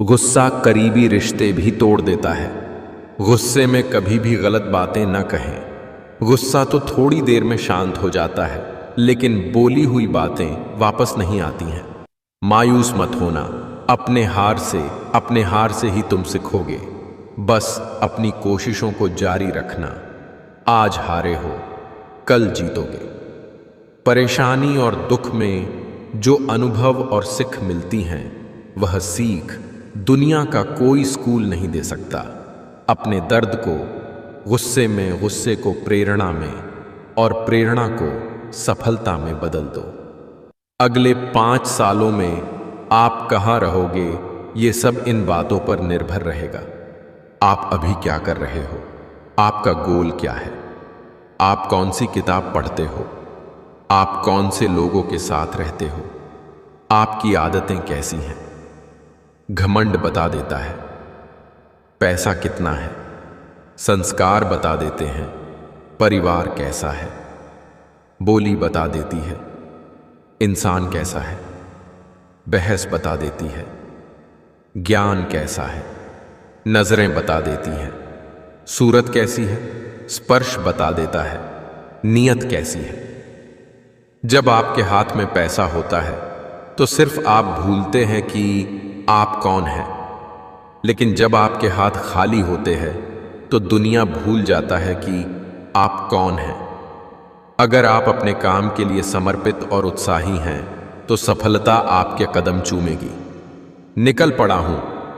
गुस्सा करीबी रिश्ते भी तोड़ देता है। गुस्से में कभी भी गलत बातें न कहें। गुस्सा तो थोड़ी देर में शांत हो जाता है, लेकिन बोली हुई बातें वापस नहीं आती हैं। मायूस मत होना, अपने हार से ही तुम सीखोगे। बस अपनी कोशिशों को जारी रखना। आज हारे हो, कल जीतोगे। परेशानी और दुख में जो अनुभव और सीख मिलती हैं, वह सीख दुनिया का कोई स्कूल नहीं दे सकता। अपने दर्द को गुस्से में, गुस्से को प्रेरणा में और प्रेरणा को सफलता में बदल दो। अगले 5 सालों में आप कहाँ रहोगे, ये सब इन बातों पर निर्भर रहेगा। आप अभी क्या कर रहे हो? आपका गोल क्या है? आप कौन सी किताब पढ़ते हो? आप कौन से लोगों के साथ रहते हो? आपकी आदतें कैसी हैं? घमंड बता देता है। पैसा कितना है? संस्कार बता देते हैं। परिवार कैसा है? बोली बता देती है। इंसान कैसा है? बहस बता देती है। ज्ञान कैसा है? नजरें बता देती हैं। सूरत कैसी है? स्पर्श बता देता है। नीयत कैसी है? जब आपके हाथ में पैसा होता है तो सिर्फ आप भूलते हैं कि आप कौन हैं। लेकिन जब आपके हाथ खाली होते हैं तो दुनिया भूल जाता है कि आप कौन हैं। अगर आप अपने काम के लिए समर्पित और उत्साही हैं तो सफलता आपके कदम चूमेगी। निकल पड़ा हूं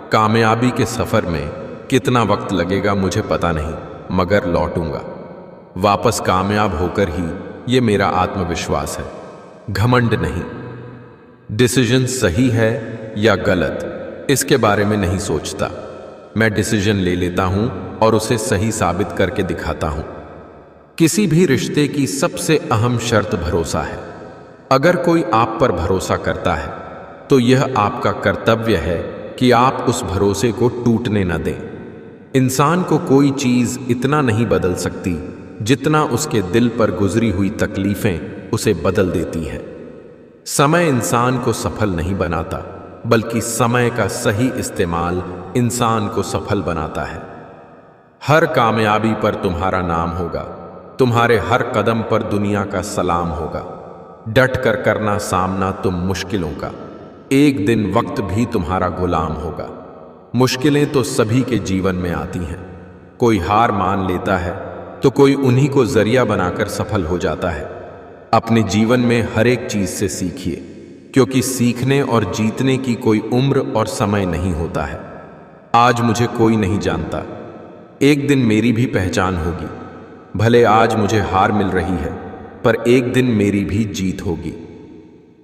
कामयाबी के सफर में। कितना वक्त लगेगा मुझे पता नहीं, मगर लौटूंगा वापस कामयाब होकर ही। ये मेरा आत्मविश्वास है, घमंड नहीं। डिसीजन सही है या गलत, इसके बारे में नहीं सोचता। मैं डिसीजन ले लेता हूं और उसे सही साबित करके दिखाता हूं। किसी भी रिश्ते की सबसे अहम शर्त भरोसा है। अगर कोई आप पर भरोसा करता है तो यह आपका कर्तव्य है कि आप उस भरोसे को टूटने न दें। इंसान को कोई चीज इतना नहीं बदल सकती जितना उसके दिल पर गुजरी हुई तकलीफें उसे बदल देती हैं। समय इंसान को सफल नहीं बनाता, बल्कि समय का सही इस्तेमाल इंसान को सफल बनाता है। हर कामयाबी पर तुम्हारा नाम होगा। तुम्हारे हर कदम पर दुनिया का सलाम होगा। डट कर करना सामना तुम मुश्किलों का। एक दिन वक्त भी तुम्हारा गुलाम होगा। मुश्किलें तो सभी के जीवन में आती हैं। कोई हार मान लेता है तो कोई उन्हीं को जरिया बनाकर सफल हो जाता है। अपने जीवन में हर एक चीज से सीखिए, क्योंकि सीखने और जीतने की कोई उम्र और समय नहीं होता है। आज मुझे कोई नहीं जानता, एक दिन मेरी भी पहचान होगी। भले आज मुझे हार मिल रही है, पर एक दिन मेरी भी जीत होगी।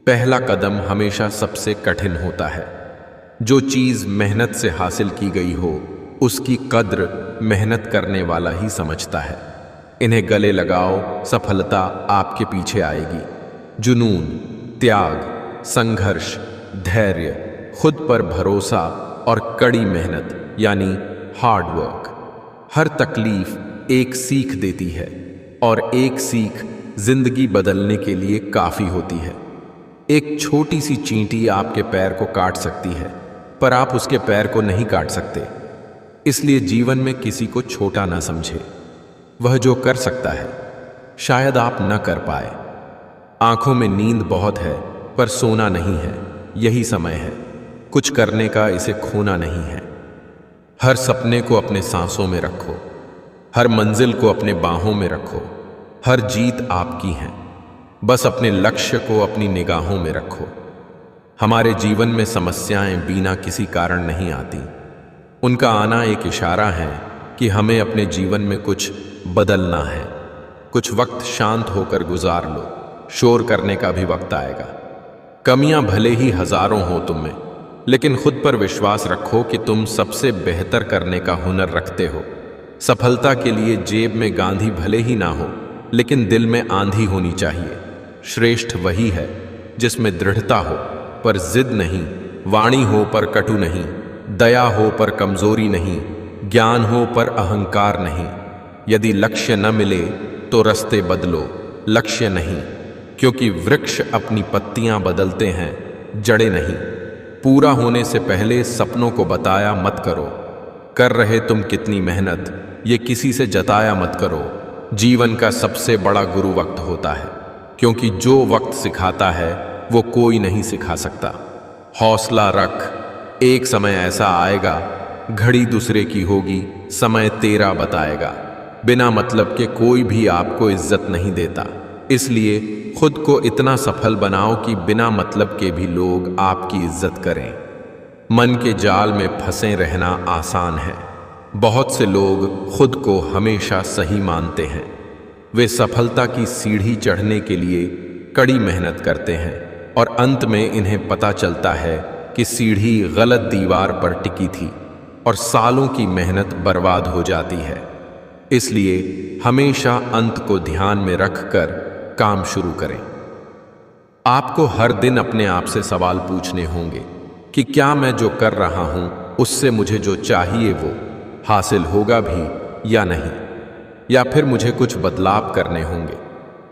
पहला कदम हमेशा सबसे कठिन होता है। जो चीज मेहनत से हासिल की गई हो, उसकी कद्र मेहनत करने वाला ही समझता है। इन्हें गले लगाओ, सफलता आपके पीछे आएगी। जुनून, त्याग, संघर्ष, धैर्य, खुद पर भरोसा और कड़ी मेहनत यानी हार्ड वर्क। हर तकलीफ एक सीख देती है और एक सीख जिंदगी बदलने के लिए काफी होती है। एक छोटी सी चींटी आपके पैर को काट सकती है, पर आप उसके पैर को नहीं काट सकते। इसलिए जीवन में किसी को छोटा ना समझे। वह जो कर सकता है शायद आप न कर पाए। आंखों में नींद बहुत है, पर सोना नहीं है। यही समय है कुछ करने का, इसे खोना नहीं है। हर सपने को अपने सांसों में रखो। हर मंजिल को अपने बाहों में रखो। हर जीत आपकी है, बस अपने लक्ष्य को अपनी निगाहों में रखो। हमारे जीवन में समस्याएं बिना किसी कारण नहीं आती। उनका आना एक इशारा है कि हमें अपने जीवन में कुछ बदलना है। कुछ वक्त शांत होकर गुजार लो, शोर करने का भी वक्त आएगा। कमियां भले ही हजारों हो तुम में, लेकिन खुद पर विश्वास रखो कि तुम सबसे बेहतर करने का हुनर रखते हो। सफलता के लिए जेब में गांधी भले ही ना हो, लेकिन दिल में आंधी होनी चाहिए। श्रेष्ठ वही है जिसमें दृढ़ता हो पर जिद नहीं, वाणी हो पर कटु नहीं, दया हो पर कमजोरी नहीं, ज्ञान हो पर अहंकार नहीं। यदि लक्ष्य न मिले तो रास्ते बदलो, लक्ष्य नहीं, क्योंकि वृक्ष अपनी पत्तियां बदलते हैं, जड़ें नहीं। पूरा होने से पहले सपनों को बताया मत करो। कर रहे तुम कितनी मेहनत, ये किसी से जताया मत करो। जीवन का सबसे बड़ा गुरु वक्त होता है, क्योंकि जो वक्त सिखाता है वो कोई नहीं सिखा सकता। हौसला रख, एक समय ऐसा आएगा, घड़ी दूसरे की होगी, समय तेरा बताएगा। बिना मतलब के कोई भी आपको इज्जत नहीं देता, इसलिए खुद को इतना सफल बनाओ कि बिना मतलब के भी लोग आपकी इज्जत करें। मन के जाल में फंसे रहना आसान है। बहुत से लोग खुद को हमेशा सही मानते हैं। वे सफलता की सीढ़ी चढ़ने के लिए कड़ी मेहनत करते हैं और अंत में इन्हें पता चलता है कि सीढ़ी गलत दीवार पर टिकी थी और सालों की मेहनत बर्बाद हो जाती है। इसलिए हमेशा अंत को ध्यान में रखकर काम शुरू करें। आपको हर दिन अपने आप से सवाल पूछने होंगे कि क्या मैं जो कर रहा हूं उससे मुझे जो चाहिए वो हासिल होगा भी या नहीं, या फिर मुझे कुछ बदलाव करने होंगे।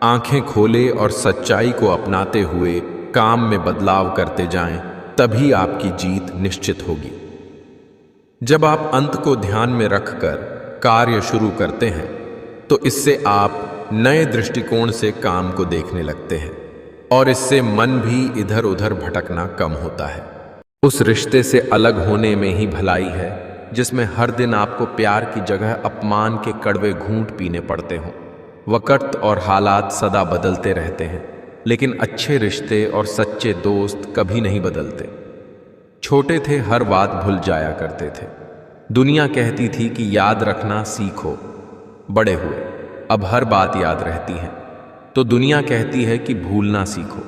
आंखें खोले और सच्चाई को अपनाते हुए काम में बदलाव करते जाएं, तभी आपकी जीत निश्चित होगी। जब आप अंत को ध्यान में रखकर कार्य शुरू करते हैं तो इससे आप नए दृष्टिकोण से काम को देखने लगते हैं और इससे मन भी इधर उधर भटकना कम होता है। उस रिश्ते से अलग होने में ही भलाई है जिसमें हर दिन आपको प्यार की जगह अपमान के कड़वे घूंट पीने पड़ते हों। वक्त और हालात सदा बदलते रहते हैं, लेकिन अच्छे रिश्ते और सच्चे दोस्त कभी नहीं बदलते। छोटे थे हर बात भूल जाया करते थे। दुनिया कहती थी कि याद रखना सीखो। बड़े हुए अब हर बात याद रहती है, तो दुनिया कहती है कि भूलना सीखो।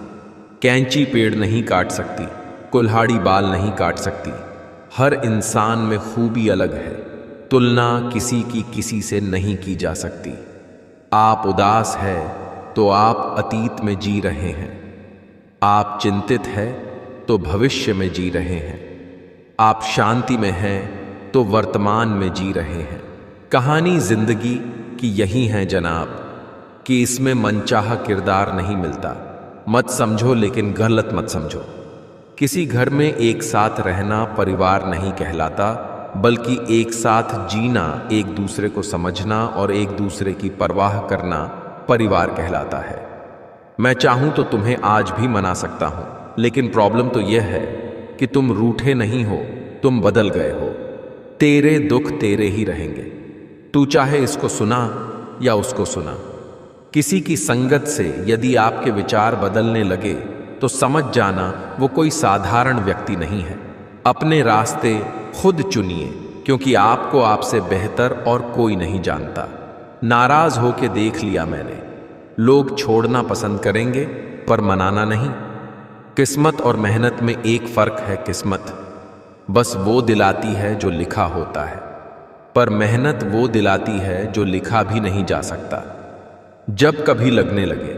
कैंची पेड़ नहीं काट सकती, कुल्हाड़ी बाल नहीं काट सकती। हर इंसान में खूबी अलग है, तुलना किसी की किसी से नहीं की जा सकती। आप उदास है तो आप अतीत में जी रहे हैं। आप चिंतित है तो भविष्य में जी रहे हैं। आप शांति में हैं तो वर्तमान में जी रहे हैं। कहानी जिंदगी की यही है जनाब, कि इसमें मनचाहा किरदार नहीं मिलता। मत समझो लेकिन गलत मत समझो। किसी घर में एक साथ रहना परिवार नहीं कहलाता, बल्कि एक साथ जीना, एक दूसरे को समझना और एक दूसरे की परवाह करना परिवार कहलाता है। मैं चाहूं तो तुम्हें आज भी मना सकता हूं, लेकिन प्रॉब्लम तो यह है कि तुम रूठे नहीं हो, तुम बदल गए हो। तेरे दुख तेरे ही रहेंगे, तू चाहे इसको सुना या उसको सुना। किसी की संगत से यदि आपके विचार बदलने लगे तो समझ जाना वो कोई साधारण व्यक्ति नहीं है। अपने रास्ते खुद चुनिए, क्योंकि आपको आपसे बेहतर और कोई नहीं जानता। नाराज होके देख लिया मैंने, लोग छोड़ना पसंद करेंगे पर मनाना नहीं। किस्मत और मेहनत में एक फर्क है, किस्मत बस वो दिलाती है जो लिखा होता है, पर मेहनत वो दिलाती है जो लिखा भी नहीं जा सकता। जब कभी लगने लगे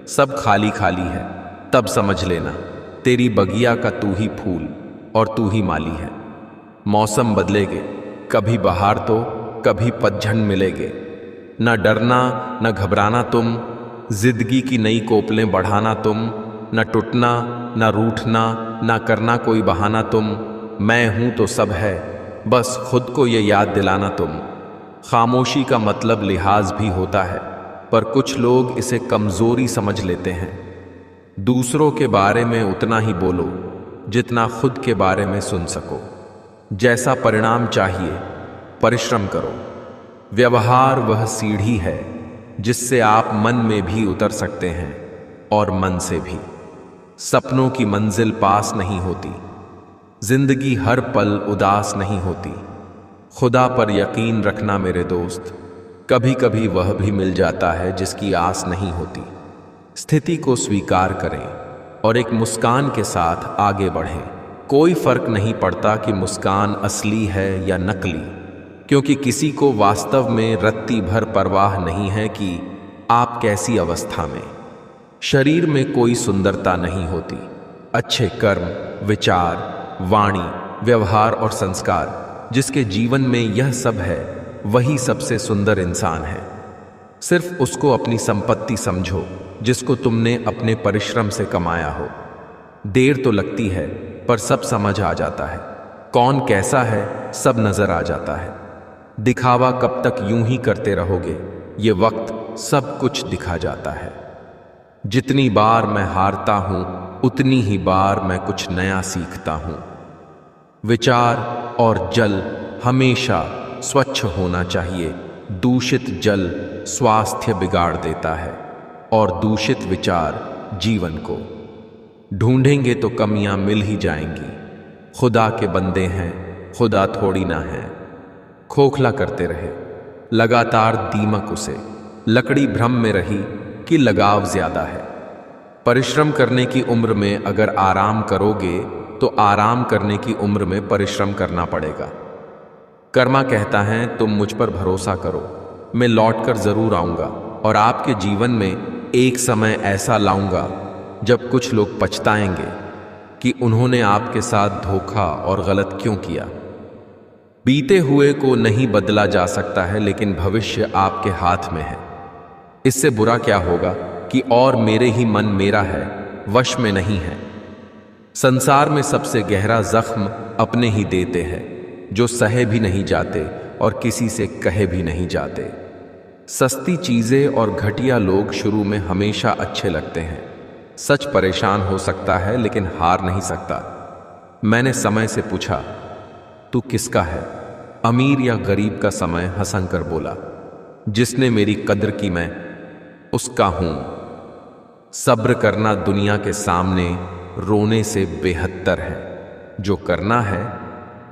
सब खाली खाली है, तब समझ लेना तेरी बगिया का तू ही फूल और तू ही माली है। मौसम बदलेगे, कभी बहार तो कभी पतझड़ मिलेगे। न डरना न घबराना तुम, जिंदगी की नई कोपलें बढ़ाना तुम। न टूटना न रूठना न करना कोई बहाना तुम। मैं हूं तो सब है, बस खुद को ये याद दिलाना तुम। खामोशी का मतलब लिहाज भी होता है, पर कुछ लोग इसे कमजोरी समझ लेते हैं। दूसरों के बारे में उतना ही बोलो जितना खुद के बारे में सुन सको। जैसा परिणाम चाहिए परिश्रम करो। व्यवहार वह सीढ़ी है जिससे आप मन में भी उतर सकते हैं और मन से भी। सपनों की मंजिल पास नहीं होती, जिंदगी हर पल उदास नहीं होती। खुदा पर यकीन रखना मेरे दोस्त, कभी कभी वह भी मिल जाता है जिसकी आस नहीं होती। स्थिति को स्वीकार करें और एक मुस्कान के साथ आगे बढ़ें। कोई फर्क नहीं पड़ता कि मुस्कान असली है या नकली, क्योंकि किसी को वास्तव में रत्ती भर परवाह नहीं है कि आप कैसी अवस्था में। शरीर में कोई सुंदरता नहीं होती, अच्छे कर्म, विचार, वाणी, व्यवहार और संस्कार जिसके जीवन में यह सब है, वही सबसे सुंदर इंसान है। सिर्फ उसको अपनी संपत्ति समझो जिसको तुमने अपने परिश्रम से कमाया हो। देर तो लगती है पर सब समझ आ जाता है। कौन कैसा है सब नजर आ जाता है। दिखावा कब तक यूं ही करते रहोगे, ये वक्त सब कुछ दिखा जाता है। जितनी बार मैं हारता हूं उतनी ही बार मैं कुछ नया सीखता हूं। विचार और जल हमेशा स्वच्छ होना चाहिए। दूषित जल स्वास्थ्य बिगाड़ देता है और दूषित विचार जीवन को। ढूंढेंगे तो कमियां मिल ही जाएंगी। खुदा के बंदे हैं, खुदा थोड़ी ना है। खोखला करते रहे लगातार दीमक उसे। लकड़ी भ्रम में रही कि लगाव ज्यादा है। परिश्रम करने की उम्र में अगर आराम करोगे तो आराम करने की उम्र में परिश्रम करना पड़ेगा। कर्मा कहता है तुम मुझ पर भरोसा करो, मैं लौटकर जरूर आऊंगा और आपके जीवन में एक समय ऐसा लाऊंगा जब कुछ लोग पछताएंगे कि उन्होंने आपके साथ धोखा और गलत क्यों किया। बीते हुए को नहीं बदला जा सकता है, लेकिन भविष्य आपके हाथ में है। इससे बुरा क्या होगा कि और मेरे ही मन मेरा है, वश में नहीं है। संसार में सबसे गहरा जख्म अपने ही देते हैं, जो सहे भी नहीं जाते और किसी से कहे भी नहीं जाते। सस्ती चीजें और घटिया लोग शुरू में हमेशा अच्छे लगते हैं। सच परेशान हो सकता है लेकिन हार नहीं सकता। मैंने समय से पूछा, तू किसका है, अमीर या गरीब का? समय हंसकर बोला, जिसने मेरी कद्र की मैं उसका हूं। सब्र करना दुनिया के सामने रोने से बेहतर है। जो करना है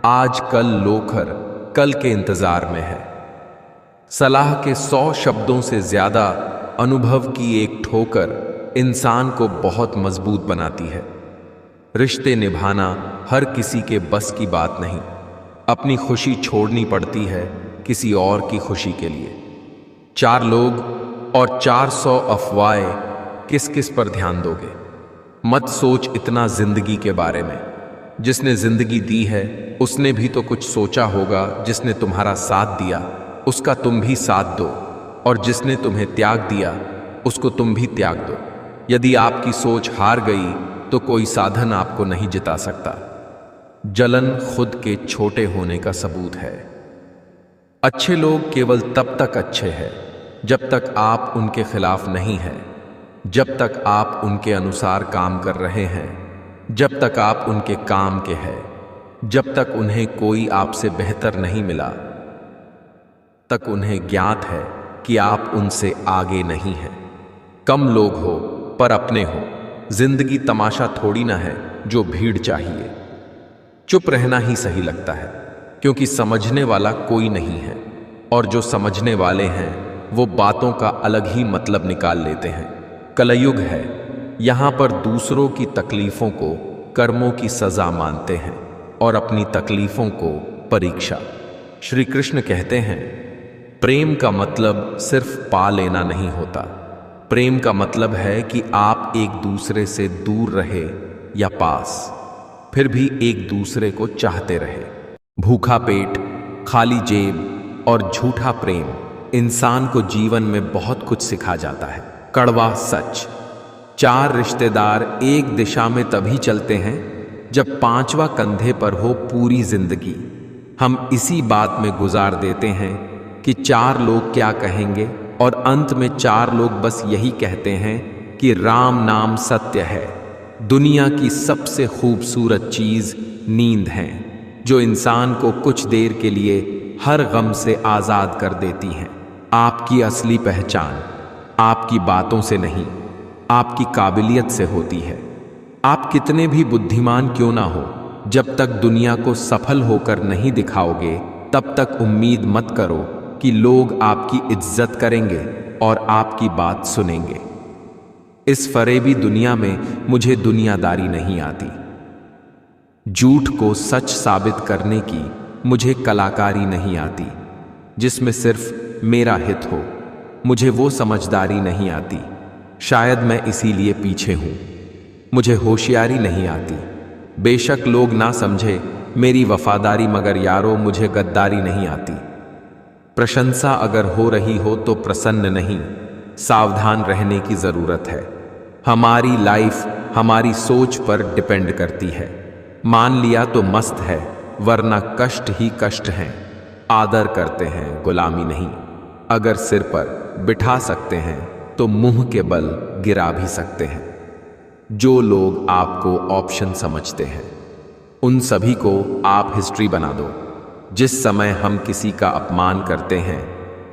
आज कल लोकर कल के इंतजार में है। सलाह के 100 शब्दों से ज्यादा अनुभव की एक ठोकर इंसान को बहुत मजबूत बनाती है। रिश्ते निभाना हर किसी के बस की बात नहीं। अपनी खुशी छोड़नी पड़ती है किसी और की खुशी के लिए। 4 लोग और 400 अफवाहें, किस किस पर ध्यान दोगे? मत सोच इतना जिंदगी के बारे में। जिसने जिंदगी दी है उसने भी तो कुछ सोचा होगा। जिसने तुम्हारा साथ दिया उसका तुम भी साथ दो, और जिसने तुम्हें त्याग दिया उसको तुम भी त्याग दो। यदि आपकी सोच हार गई तो कोई साधन आपको नहीं जिता सकता। जलन खुद के छोटे होने का सबूत है। अच्छे लोग केवल तब तक अच्छे हैं जब तक आप उनके खिलाफ नहीं हैं, जब तक आप उनके अनुसार काम कर रहे हैं, जब तक आप उनके काम के हैं, जब तक उन्हें कोई आपसे बेहतर नहीं मिला, तक उन्हें ज्ञात है कि आप उनसे आगे नहीं हैं। कम लोग हो पर अपने हो। जिंदगी तमाशा थोड़ी ना है जो भीड़ चाहिए। चुप रहना ही सही लगता है, क्योंकि समझने वाला कोई नहीं है, और जो समझने वाले हैं वो बातों का अलग ही मतलब निकाल लेते हैं। कलयुग है, यहां पर दूसरों की तकलीफों को कर्मों की सजा मानते हैं और अपनी तकलीफों को परीक्षा। श्री कृष्ण कहते हैं, प्रेम का मतलब सिर्फ पा लेना नहीं होता। प्रेम का मतलब है कि आप एक दूसरे से दूर रहे या पास, फिर भी एक दूसरे को चाहते रहे। भूखा पेट, खाली जेब और झूठा प्रेम इंसान को जीवन में बहुत कुछ सिखा जाता है। कड़वा सच, 4 रिश्तेदार एक दिशा में तभी चलते हैं जब 5वां कंधे पर हो पूरी जिंदगी। हम इसी बात में गुजार देते हैं कि 4 लोग क्या कहेंगे, और अंत में 4 लोग बस यही कहते हैं कि राम नाम सत्य है। दुनिया की सबसे खूबसूरत चीज नींद है, जो इंसान को कुछ देर के लिए हर गम से आजाद कर देती है। आपकी असली पहचान आपकी बातों से नहीं, आपकी काबिलियत से होती है। आप कितने भी बुद्धिमान क्यों ना हो, जब तक दुनिया को सफल होकर नहीं दिखाओगे तब तक उम्मीद मत करो कि लोग आपकी इज्जत करेंगे और आपकी बात सुनेंगे। इस फरेबी दुनिया में मुझे दुनियादारी नहीं आती। झूठ को सच साबित करने की मुझे कलाकारी नहीं आती। जिसमें सिर्फ मेरा हित हो, मुझे वो समझदारी नहीं आती। शायद मैं इसीलिए पीछे हूं। मुझे होशियारी नहीं आती। बेशक लोग ना समझे मेरी वफादारी, मगर यारो मुझे गद्दारी नहीं आती। प्रशंसा अगर हो रही हो तो प्रसन्न नहीं, सावधान रहने की जरूरत है। हमारी लाइफ हमारी सोच पर डिपेंड करती है। मान लिया तो मस्त है, वरना कष्ट ही कष्ट हैं। आदर करते हैं, गुलामी नहीं। अगर सिर पर बिठा सकते हैं तो मुंह के बल गिरा भी सकते हैं। जो लोग आपको ऑप्शन समझते हैं, उन सभी को आप हिस्ट्री बना दो। जिस समय हम किसी का अपमान करते हैं,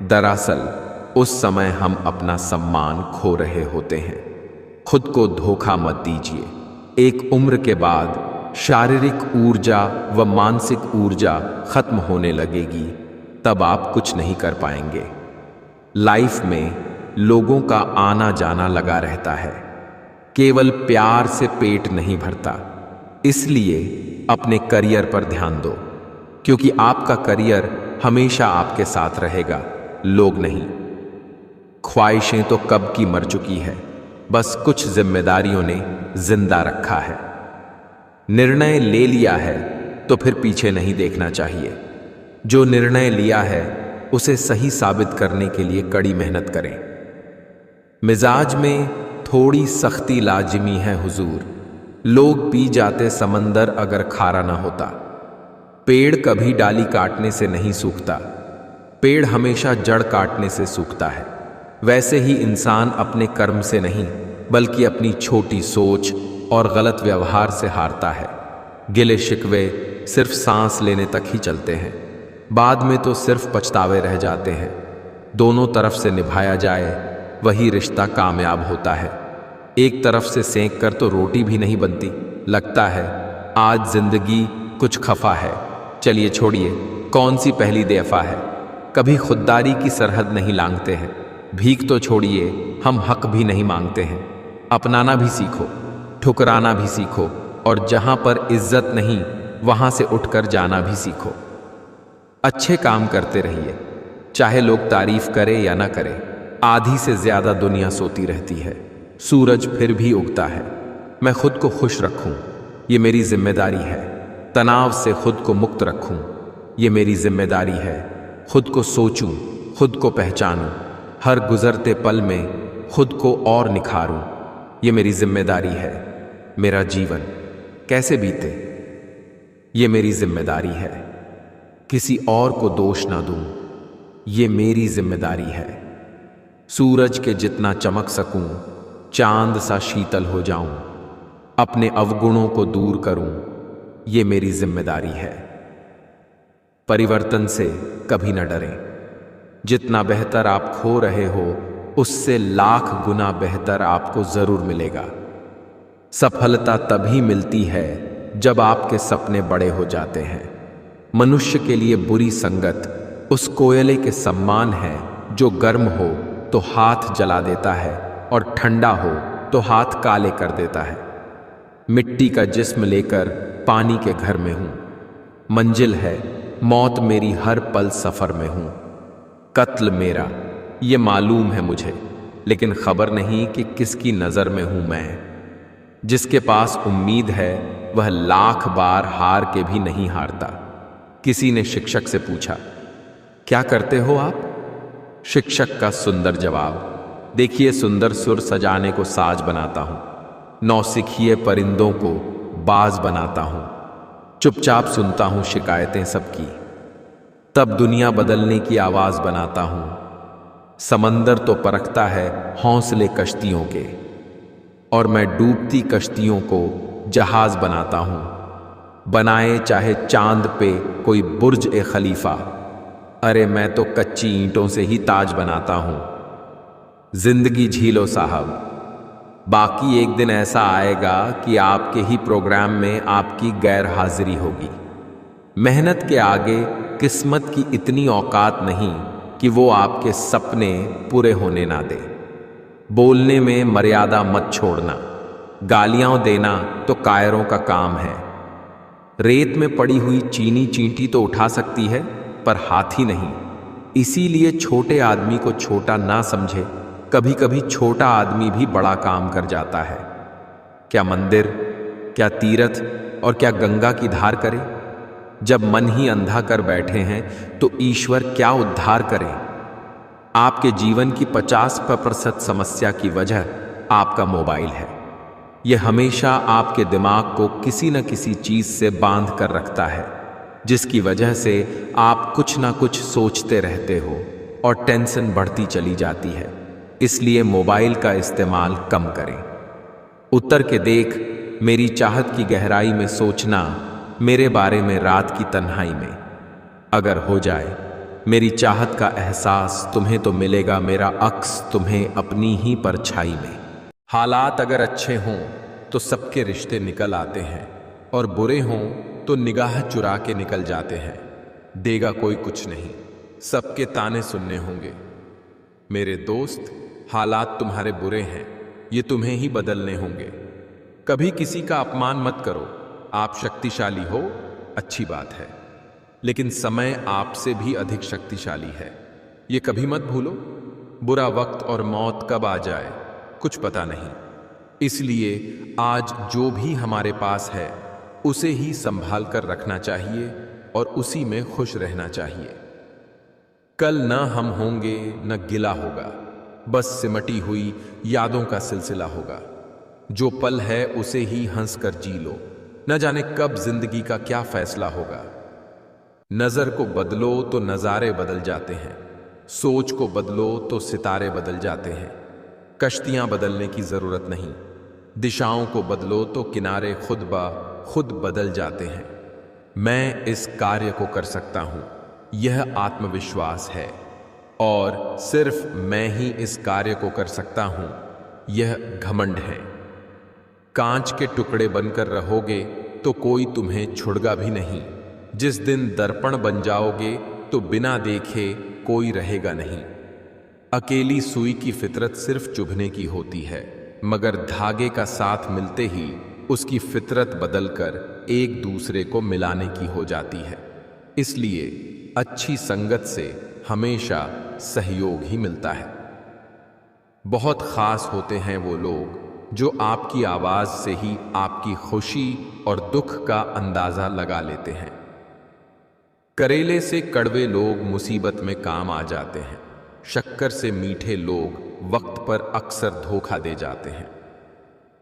दरअसल उस समय हम अपना सम्मान खो रहे होते हैं। खुद को धोखा मत दीजिए। एक उम्र के बाद शारीरिक ऊर्जा व मानसिक ऊर्जा खत्म होने लगेगी, तब आप कुछ नहीं कर पाएंगे। लाइफ में लोगों का आना जाना लगा रहता है, केवल प्यार से पेट नहीं भरता। इसलिए अपने करियर पर ध्यान दो, क्योंकि आपका करियर हमेशा आपके साथ रहेगा, लोग नहीं। ख्वाहिशें तो कब की मर चुकी है, बस कुछ जिम्मेदारियों ने जिंदा रखा है। निर्णय ले लिया है तो फिर पीछे नहीं देखना चाहिए। जो निर्णय लिया है उसे सही साबित करने के लिए कड़ी मेहनत करें। मिजाज में थोड़ी सख्ती लाजिमी है हुजूर। लोग पी जाते समंदर अगर खारा ना होता। पेड़ कभी डाली काटने से नहीं सूखता, पेड़ हमेशा जड़ काटने से सूखता है। वैसे ही इंसान अपने कर्म से नहीं, बल्कि अपनी छोटी सोच और गलत व्यवहार से हारता है। गिले शिकवे सिर्फ सांस लेने तक ही चलते हैं, बाद में तो सिर्फ पछतावे रह जाते हैं। दोनों तरफ से निभाया जाए वही रिश्ता कामयाब होता है। एक तरफ से सेंक कर तो रोटी भी नहीं बनती। लगता है आज जिंदगी कुछ खफा है। चलिए छोड़िए, कौन सी पहली दफा है। कभी खुददारी की सरहद नहीं लांघते हैं। भीख तो छोड़िए, हम हक भी नहीं मांगते हैं। अपनाना भी सीखो, ठुकराना भी सीखो, और जहां पर इज्जत नहीं वहां से उठकर जाना भी सीखो। अच्छे काम करते रहिए, चाहे लोग तारीफ करें या ना करें। आधी से ज्यादा दुनिया सोती रहती है, सूरज फिर भी उगता है। मैं खुद को खुश रखूं, ये मेरी जिम्मेदारी है। तनाव से खुद को मुक्त रखूं, ये मेरी जिम्मेदारी है। खुद को सोचूं, खुद को पहचानूं, हर गुजरते पल में खुद को और निखारूं, ये मेरी जिम्मेदारी है। मेरा जीवन कैसे बीते, ये मेरी जिम्मेदारी है। किसी और को दोष ना दूं, ये मेरी जिम्मेदारी है। सूरज के जितना चमक सकूं, चांद सा शीतल हो जाऊं, अपने अवगुणों को दूर करूं, ये मेरी जिम्मेदारी है। परिवर्तन से कभी न डरें। जितना बेहतर आप खो रहे हो, उससे लाख गुना बेहतर आपको जरूर मिलेगा। सफलता तभी मिलती है जब आपके सपने बड़े हो जाते हैं। मनुष्य के लिए बुरी संगत उस कोयले के समान है जो गर्म हो तो हाथ जला देता है और ठंडा हो तो हाथ काले कर देता है। मिट्टी का जिस्म लेकर पानी के घर में हूं, मंजिल है मौत मेरी, हर पल सफर में हूं। कत्ल मेरा ये मालूम है मुझे, लेकिन खबर नहीं कि किसकी नजर में हूं मैं। जिसके पास उम्मीद है वह लाख बार हार के भी नहीं हारता। किसी ने शिक्षक से पूछा, क्या करते हो आप? शिक्षक का सुंदर जवाब, देखिए सुंदर सुर सजाने को साज बनाता हूं, नौसिखिए परिंदों को बाज बनाता हूं, चुपचाप सुनता हूं शिकायतें सबकी, तब दुनिया बदलने की आवाज बनाता हूं। समंदर तो परखता है हौसले कश्तियों के, और मैं डूबती कश्तियों को जहाज बनाता हूं। बनाए चाहे चांद पे कोई बुर्ज ए खलीफा, अरे मैं तो कच्ची ईंटों से ही ताज बनाता हूं। जिंदगी झीलो साहब, बाकी एक दिन ऐसा आएगा कि आपके ही प्रोग्राम में आपकी गैर हाजिरी होगी। मेहनत के आगे किस्मत की इतनी औकात नहीं कि वो आपके सपने पूरे होने ना दे। बोलने में मर्यादा मत छोड़ना, गालियां देना तो कायरों का काम है। रेत में पड़ी हुई चीनी चींटी तो उठा सकती है, पर हाथी नहीं। इसीलिए छोटे आदमी को छोटा ना समझे। कभी कभी छोटा आदमी भी बड़ा काम कर जाता है। क्या मंदिर, क्या तीर्थ और क्या गंगा की धार करे? जब मन ही अंधा कर बैठे हैं तो ईश्वर क्या उद्धार करे? आपके जीवन की 50% समस्या की वजह आपका मोबाइल है। यह हमेशा आपके दिमाग को किसी न किसी चीज से बांध कर रखता है, जिसकी वजह से आप कुछ ना कुछ सोचते रहते हो और टेंशन बढ़ती चली जाती है। इसलिए मोबाइल का इस्तेमाल कम करें। उतर के देख, मेरी चाहत की गहराई में सोचना, मेरे बारे में रात की तन्हाई में। अगर हो जाए मेरी चाहत का एहसास, तुम्हें तो मिलेगा मेरा अक्स तुम्हें अपनी ही परछाई में। हालात अगर अच्छे हों तो सबके रिश्ते निकल आते हैं, और बुरे हों तो निगाह चुरा के निकल जाते हैं। देगा कोई कुछ नहीं, सबके ताने सुनने होंगे। मेरे दोस्त, हालात तुम्हारे बुरे हैं, ये तुम्हें ही बदलने होंगे। कभी किसी का अपमान मत करो। आप शक्तिशाली हो, अच्छी बात है, लेकिन समय आपसे भी अधिक शक्तिशाली है, ये कभी मत भूलो। बुरा वक्त और मौत कब आ जाए कुछ पता नहीं, इसलिए आज जो भी हमारे पास है उसे ही संभाल कर रखना चाहिए और उसी में खुश रहना चाहिए। कल न हम होंगे न गिला होगा, बस सिमटी हुई यादों का सिलसिला होगा। जो पल है उसे ही हंस कर जी लो, न जाने कब जिंदगी का क्या फैसला होगा। नजर को बदलो तो नजारे बदल जाते हैं, सोच को बदलो तो सितारे बदल जाते हैं। कश्तियां बदलने की जरूरत नहीं, दिशाओं को बदलो तो किनारे खुद ब खुद बदल जाते हैं। मैं इस कार्य को कर सकता हूं, यह आत्मविश्वास है, और सिर्फ मैं ही इस कार्य को कर सकता हूं, यह घमंड है। कांच के टुकड़े बनकर रहोगे तो कोई तुम्हें छुड़गा भी नहीं। जिस दिन दर्पण बन जाओगे तो बिना देखे कोई रहेगा नहीं। अकेली सुई की फितरत सिर्फ चुभने की होती है, मगर धागे का साथ मिलते ही उसकी फितरत बदलकर एक दूसरे को मिलाने की हो जाती है। इसलिए अच्छी संगत से हमेशा सहयोग ही मिलता है। बहुत खास होते हैं वो लोग जो आपकी आवाज से ही आपकी खुशी और दुख का अंदाजा लगा लेते हैं। करेले से कड़वे लोग मुसीबत में काम आ जाते हैं, शक्कर से मीठे लोग वक्त पर अक्सर धोखा दे जाते हैं।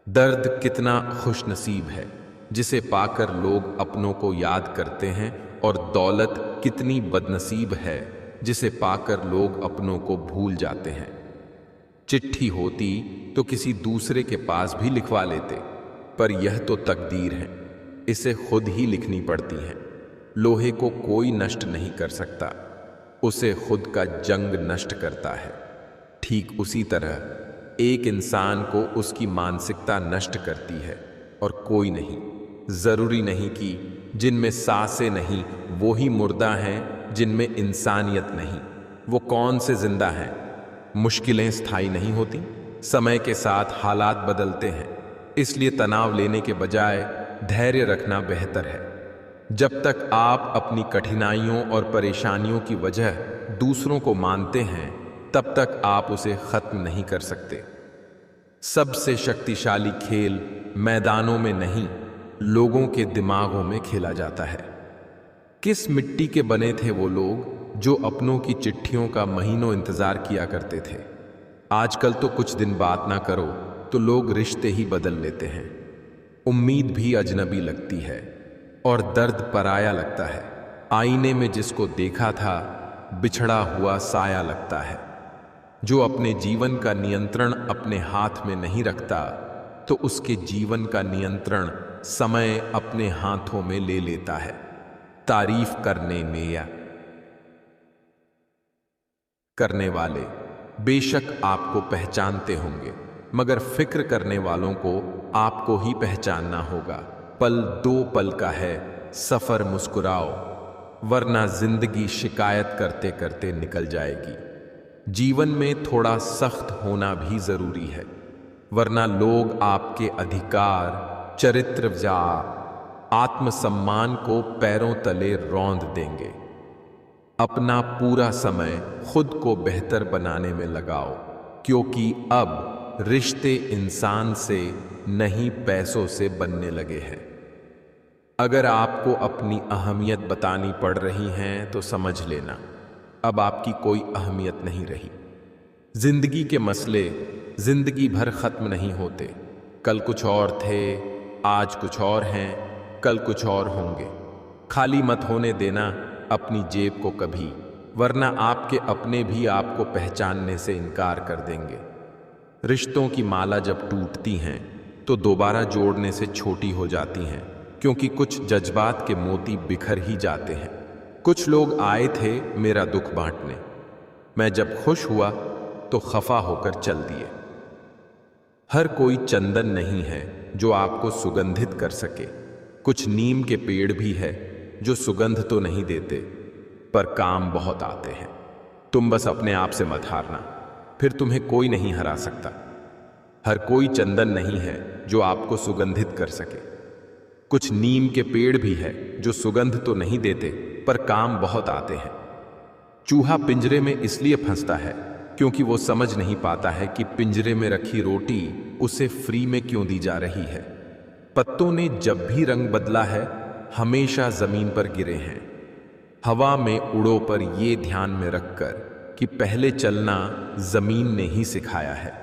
दर्द कितना खुशनसीब है जिसे पाकर लोग अपनों को याद करते हैं, और दौलत कितनी बदनसीब है जिसे पाकर लोग अपनों को भूल जाते हैं। चिट्ठी होती तो किसी दूसरे के पास भी लिखवा लेते, पर यह तो तकदीर है, इसे खुद ही लिखनी पड़ती है। लोहे को कोई नष्ट नहीं कर सकता, उसे खुद का जंग नष्ट करता है। ठीक उसी तरह एक इंसान को उसकी मानसिकता नष्ट करती है, और कोई नहीं। जरूरी नहीं कि जिनमें सांसें नहीं वो ही मुर्दा हैं, जिनमें इंसानियत नहीं वो कौन से जिंदा हैं। मुश्किलें स्थायी नहीं होती, समय के साथ हालात बदलते हैं, इसलिए तनाव लेने के बजाय धैर्य रखना बेहतर है। जब तक आप अपनी कठिनाइयों और परेशानियों की वजह दूसरों को मानते हैं, तब तक आप उसे खत्म नहीं कर सकते। सबसे शक्तिशाली खेल मैदानों में नहीं, लोगों के दिमागों में खेला जाता है। किस मिट्टी के बने थे वो लोग जो अपनों की चिट्ठियों का महीनों इंतजार किया करते थे। आजकल तो कुछ दिन बात ना करो तो लोग रिश्ते ही बदल लेते हैं। उम्मीद भी अजनबी लगती है और दर्द पराया लगता है। आईने में जिसको देखा था बिछड़ा हुआ साया लगता है। जो अपने जीवन का नियंत्रण अपने हाथ में नहीं रखता, तो उसके जीवन का नियंत्रण समय अपने हाथों में ले लेता है। तारीफ करने में या करने वाले बेशक आपको पहचानते होंगे, मगर फिक्र करने वालों को आपको ही पहचानना होगा। पल दो पल का है, सफर मुस्कुराओ, वरना जिंदगी शिकायत करते करते निकल जाएगी। जीवन में थोड़ा सख्त होना भी जरूरी है, वरना लोग आपके अधिकार, चरित्र या आत्मसम्मान को पैरों तले रौंद देंगे। अपना पूरा समय खुद को बेहतर बनाने में लगाओ, क्योंकि अब रिश्ते इंसान से नहीं पैसों से बनने लगे हैं। अगर आपको अपनी अहमियत बतानी पड़ रही है तो समझ लेना, अब आपकी कोई अहमियत नहीं रही। जिंदगी के मसले जिंदगी भर खत्म नहीं होते, कल कुछ और थे, आज कुछ और हैं, कल कुछ और होंगे। खाली मत होने देना अपनी जेब को कभी, वरना आपके अपने भी आपको पहचानने से इनकार कर देंगे। रिश्तों की माला जब टूटती हैं तो दोबारा जोड़ने से छोटी हो जाती हैं, क्योंकि कुछ जज्बात के मोती बिखर ही जाते हैं। कुछ लोग आए थे मेरा दुख बांटने, मैं जब खुश हुआ तो खफा होकर चल दिए। हर कोई चंदन नहीं है जो आपको सुगंधित कर सके। कुछ नीम के पेड़ भी है जो सुगंध तो नहीं देते पर काम बहुत आते हैं। तुम बस अपने आप से मत हारना, फिर तुम्हें कोई नहीं हरा सकता। हर कोई चंदन नहीं है जो आपको सुगंधित कर सके। कुछ नीम के पेड़ भी है जो सुगंध तो नहीं देते पर काम बहुत आते हैं। चूहा पिंजरे में इसलिए फंसता है क्योंकि वो समझ नहीं पाता है कि पिंजरे में रखी रोटी उसे फ्री में क्यों दी जा रही है। पत्तों ने जब भी रंग बदला है हमेशा जमीन पर गिरे हैं। हवा में उड़ो पर ये ध्यान में रखकर कि पहले चलना जमीन ने ही सिखाया है।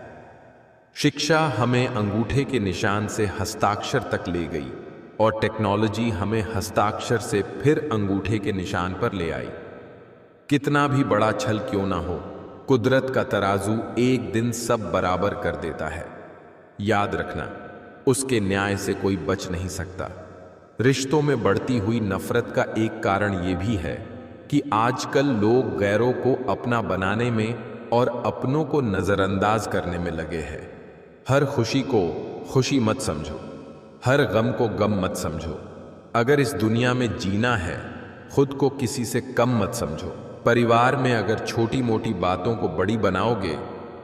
शिक्षा हमें अंगूठे के निशान से हस्ताक्षर तक ले गई और टेक्नोलॉजी हमें हस्ताक्षर से फिर अंगूठे के निशान पर ले आई। कितना भी बड़ा छल क्यों ना हो, कुदरत का तराजू एक दिन सब बराबर कर देता है। याद रखना, उसके न्याय से कोई बच नहीं सकता। रिश्तों में बढ़ती हुई नफरत का एक कारण यह भी है कि आजकल लोग गैरों को अपना बनाने में और अपनों को नजरअंदाज करने में लगे हैं। हर खुशी को खुशी मत समझो, हर गम को गम मत समझो। अगर इस दुनिया में जीना है, खुद को किसी से कम मत समझो। परिवार में अगर छोटी मोटी बातों को बड़ी बनाओगे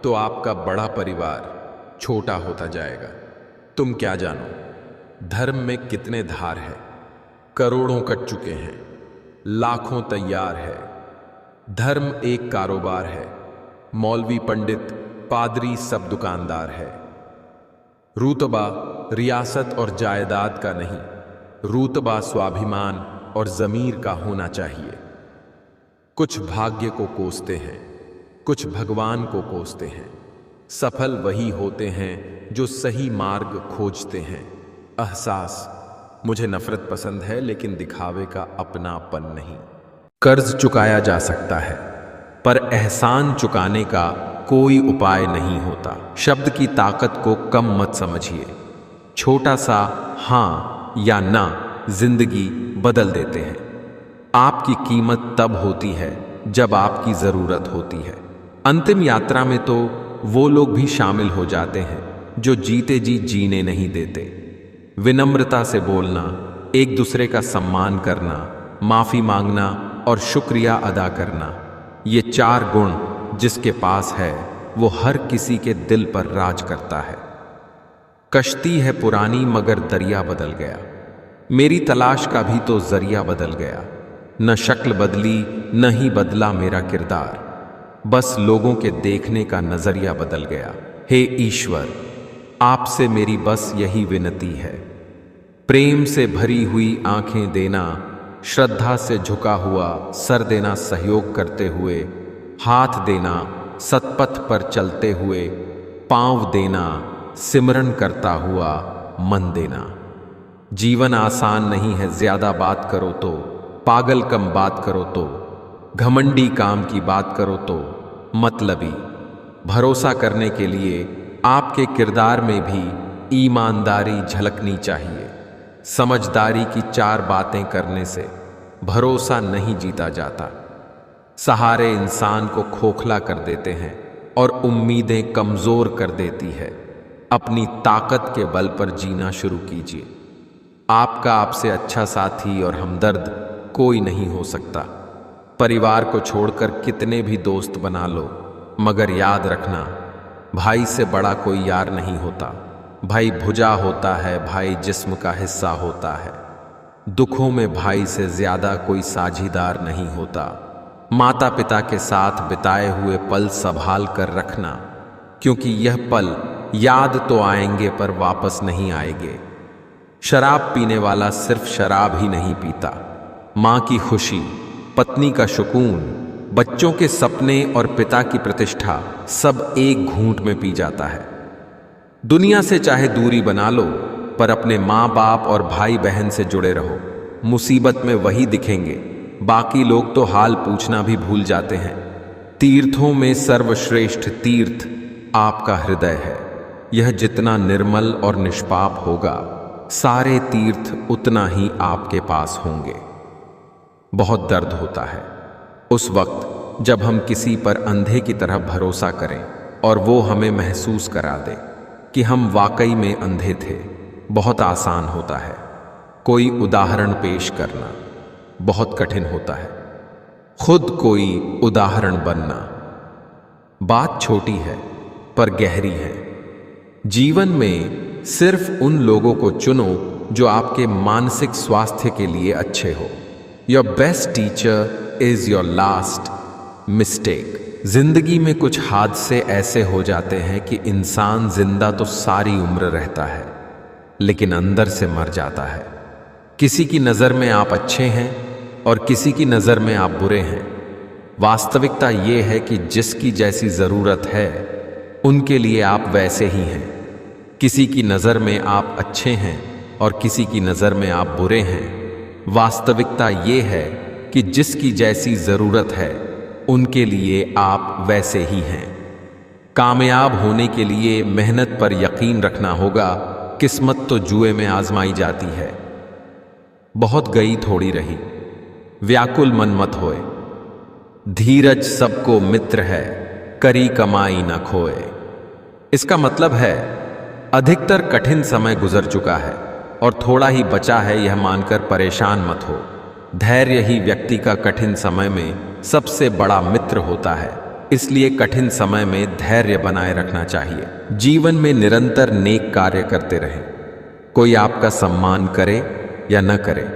तो आपका बड़ा परिवार छोटा होता जाएगा। तुम क्या जानो धर्म में कितने धार है। करोड़ों कट चुके हैं, लाखों तैयार है। धर्म एक कारोबार है, मौलवी पंडित पादरी सब दुकानदार है। रुतबा रियासत और जायदाद का नहीं, रुतबा स्वाभिमान और ज़मीर का होना चाहिए। कुछ भाग्य को कोसते हैं, कुछ भगवान को कोसते हैं। सफल वही होते हैं जो सही मार्ग खोजते हैं। एहसास, मुझे नफरत पसंद है लेकिन दिखावे का अपनापन नहीं। कर्ज चुकाया जा सकता है पर एहसान चुकाने का कोई उपाय नहीं होता। शब्द की ताकत को कम मत समझिए। छोटा सा हाँ या ना जिंदगी बदल देते हैं। आपकी कीमत तब होती है जब आपकी जरूरत होती है। अंतिम यात्रा में तो वो लोग भी शामिल हो जाते हैं जो जीते जी जीने नहीं देते। विनम्रता से बोलना, एक दूसरे का सम्मान करना, माफी मांगना और शुक्रिया अदा करना, ये 4 गुण जिसके पास है वो हर किसी के दिल पर राज करता है। कश्ती है पुरानी मगर दरिया बदल गया। मेरी तलाश का भी तो जरिया बदल गया। न शक्ल बदली न ही बदला मेरा किरदार, बस लोगों के देखने का नजरिया बदल गया। हे ईश्वर, आपसे मेरी बस यही विनती है, प्रेम से भरी हुई आंखें देना, श्रद्धा से झुका हुआ सर देना, सहयोग करते हुए हाथ देना, सतपथ पर चलते हुए पांव देना, सिमरन करता हुआ मन देना। जीवन आसान नहीं है, ज्यादा बात करो तो, पागल कम बात करो तो, घमंडी काम की बात करो तो मतलबी। भरोसा करने के लिए आपके किरदार में भी ईमानदारी झलकनी चाहिए। समझदारी की 4 बातें करने से भरोसा नहीं जीता जाता। सहारे इंसान को खोखला कर देते हैं और उम्मीदें कमजोर कर देती है। अपनी ताकत के बल पर जीना शुरू कीजिए। आपका आपसे अच्छा साथी और हमदर्द कोई नहीं हो सकता। परिवार को छोड़कर कितने भी दोस्त बना लो, मगर याद रखना, भाई से बड़ा कोई यार नहीं होता। भाई भुजा होता है, भाई जिस्म का हिस्सा होता है। दुखों में भाई से ज्यादा कोई साझीदार नहीं होता। माता पिता के साथ बिताए हुए पल संभाल कर रखना, क्योंकि यह पल याद तो आएंगे पर वापस नहीं आएंगे। शराब पीने वाला सिर्फ शराब ही नहीं पीता, माँ की खुशी, पत्नी का सुकून, बच्चों के सपने और पिता की प्रतिष्ठा सब एक घूंट में पी जाता है। दुनिया से चाहे दूरी बना लो, पर अपने माँ बाप और भाई बहन से जुड़े रहो। मुसीबत में वही दिखेंगे, बाकी लोग तो हाल पूछना भी भूल जाते हैं। तीर्थों में सर्वश्रेष्ठ तीर्थ आपका हृदय है। यह जितना निर्मल और निष्पाप होगा, सारे तीर्थ उतना ही आपके पास होंगे। बहुत दर्द होता है उस वक्त जब हम किसी पर अंधे की तरह भरोसा करें और वो हमें महसूस करा दे कि हम वाकई में अंधे थे। बहुत आसान होता है कोई उदाहरण पेश करना, बहुत कठिन होता है खुद कोई उदाहरण बनना। बात छोटी है पर गहरी है। जीवन में सिर्फ उन लोगों को चुनो जो आपके मानसिक स्वास्थ्य के लिए अच्छे हो। Your best teacher is your last mistake. जिंदगी में कुछ हादसे ऐसे हो जाते हैं कि इंसान जिंदा तो सारी उम्र रहता है, लेकिन अंदर से मर जाता है। किसी की नज़र में आप अच्छे हैं और किसी की नज़र में आप बुरे हैं। वास्तविकता ये है कि जिसकी जैसी ज़रूरत है उनके लिए आप वैसे ही हैं। किसी की नज़र में आप अच्छे हैं और किसी की नज़र में आप बुरे हैं। वास्तविकता ये है कि जिसकी जैसी ज़रूरत है उनके लिए आप वैसे ही हैं। कामयाब होने के लिए मेहनत पर यकीन रखना होगा। किस्मत तो जुए में आजमाई जाती है। बहुत गई थोड़ी रही, व्याकुल मन मत होए। धीरज सबको मित्र है, करी कमाई न खोए। इसका मतलब है अधिकतर कठिन समय गुजर चुका है और थोड़ा ही बचा है, यह मानकर परेशान मत हो। धैर्य ही व्यक्ति का कठिन समय में सबसे बड़ा मित्र होता है, इसलिए कठिन समय में धैर्य बनाए रखना चाहिए। जीवन में निरंतर नेक कार्य करते रहें। कोई आपका सम्मान करे या न करे,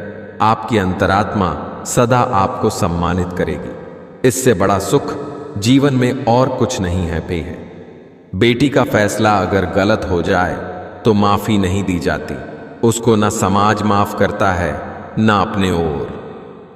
आपकी अंतरात्मा सदा आपको सम्मानित करेगी। इससे बड़ा सुख जीवन में और कुछ नहीं है पे है। बेटी का फैसला अगर गलत हो जाए तो माफी नहीं दी जाती। उसको ना समाज माफ करता है ना अपने ओर।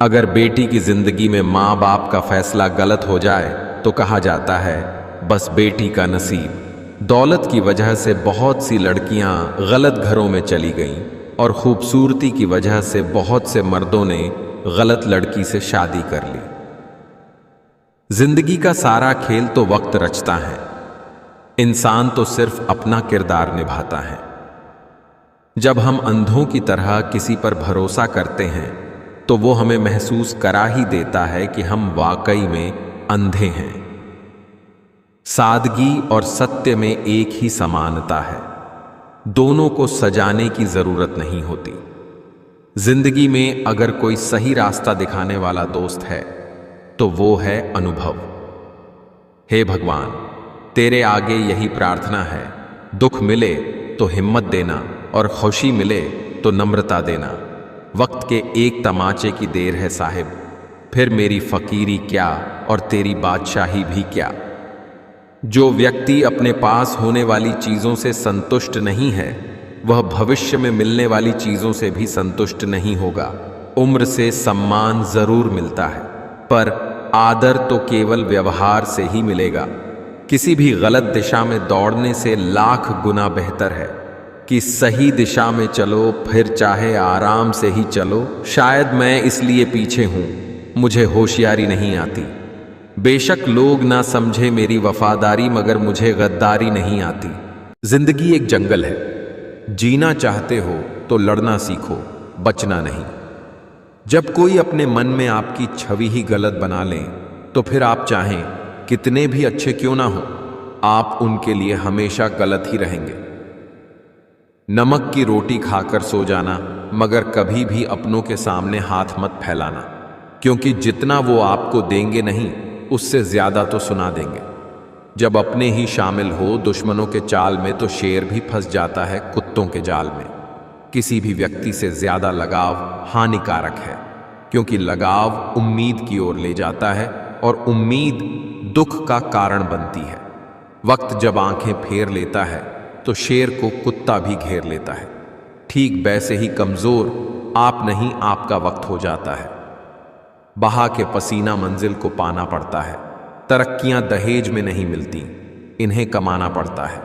अगर बेटी की जिंदगी में माँ बाप का फैसला गलत हो जाए तो कहा जाता है बस बेटी का नसीब। दौलत की वजह से बहुत सी लड़कियां गलत घरों में चली गईं और खूबसूरती की वजह से बहुत से मर्दों ने गलत लड़की से शादी कर ली। जिंदगी का सारा खेल तो वक्त रचता है, इंसान तो सिर्फ अपना किरदार निभाता है। जब हम अंधों की तरह किसी पर भरोसा करते हैं तो वो हमें महसूस करा ही देता है कि हम वाकई में अंधे हैं। सादगी और सत्य में एक ही समानता है, दोनों को सजाने की जरूरत नहीं होती। जिंदगी में अगर कोई सही रास्ता दिखाने वाला दोस्त है तो वो है अनुभव। हे भगवान, तेरे आगे यही प्रार्थना है, दुख मिले तो हिम्मत देना और खुशी मिले तो नम्रता देना। वक्त के एक तमाचे की देर है साहिब, फिर मेरी फकीरी क्या और तेरी बादशाही भी क्या। जो व्यक्ति अपने पास होने वाली चीज़ों से संतुष्ट नहीं है, वह भविष्य में मिलने वाली चीज़ों से भी संतुष्ट नहीं होगा। उम्र से सम्मान जरूर मिलता है, पर आदर तो केवल व्यवहार से ही मिलेगा। किसी भी गलत दिशा में दौड़ने से लाख गुना बेहतर है कि सही दिशा में चलो, फिर चाहे आराम से ही चलो। शायद मैं इसलिए पीछे हूं, मुझे होशियारी नहीं आती। बेशक लोग ना समझे मेरी वफादारी, मगर मुझे गद्दारी नहीं आती। जिंदगी एक जंगल है, जीना चाहते हो तो लड़ना सीखो, बचना नहीं। जब कोई अपने मन में आपकी छवि ही गलत बना ले तो फिर आप चाहें कितने भी अच्छे क्यों ना हो, आप उनके लिए हमेशा गलत ही रहेंगे। नमक की रोटी खाकर सो जाना, मगर कभी भी अपनों के सामने हाथ मत फैलाना, क्योंकि जितना वो आपको देंगे नहीं, उससे ज्यादा तो सुना देंगे। जब अपने ही शामिल हो दुश्मनों के चाल में तो शेर भी फंस जाता है कुत्तों के जाल में। किसी भी व्यक्ति से ज्यादा लगाव हानिकारक है, क्योंकि लगाव उम्मीद की ओर ले जाता है और उम्मीद दुख का कारण बनती है। वक्त जब आंखें फेर लेता है तो शेर को कुत्ता भी घेर लेता है। ठीक वैसे ही कमजोर आप नहीं, आपका वक्त हो जाता है। बहा के पसीना मंजिल को पाना पड़ता है। तरक्कियां दहेज में नहीं मिलती, इन्हें कमाना पड़ता है।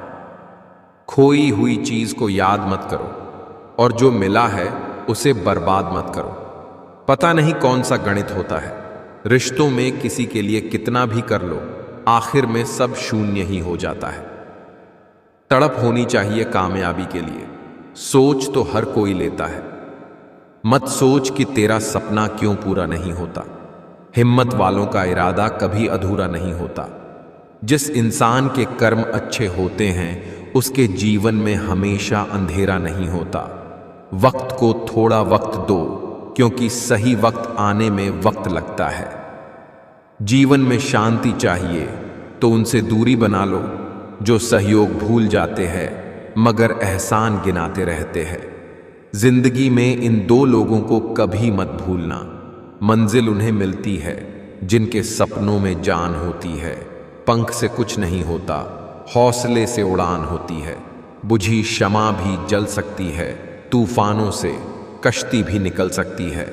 खोई हुई चीज को याद मत करो और जो मिला है उसे बर्बाद मत करो। पता नहीं कौन सा गणित होता है, रिश्तों में किसी के लिए कितना भी कर लो, आखिर में सब शून्य ही हो जाता है। तड़प होनी चाहिए कामयाबी के लिए, सोच तो हर कोई लेता है। मत सोच कि तेरा सपना क्यों पूरा नहीं होता। हिम्मत वालों का इरादा कभी अधूरा नहीं होता। जिस इंसान के कर्म अच्छे होते हैं उसके जीवन में हमेशा अंधेरा नहीं होता। वक्त को थोड़ा वक्त दो, क्योंकि सही वक्त आने में वक्त लगता है। जीवन में शांति चाहिए तो उनसे दूरी बना लो जो सहयोग भूल जाते हैं मगर एहसान गिनाते रहते हैं। जिंदगी में इन दो लोगों को कभी मत भूलना। मंजिल उन्हें मिलती है जिनके सपनों में जान होती है। पंख से कुछ नहीं होता, हौसले से उड़ान होती है। बुझी शमा भी जल सकती है, तूफानों से कश्ती भी निकल सकती है।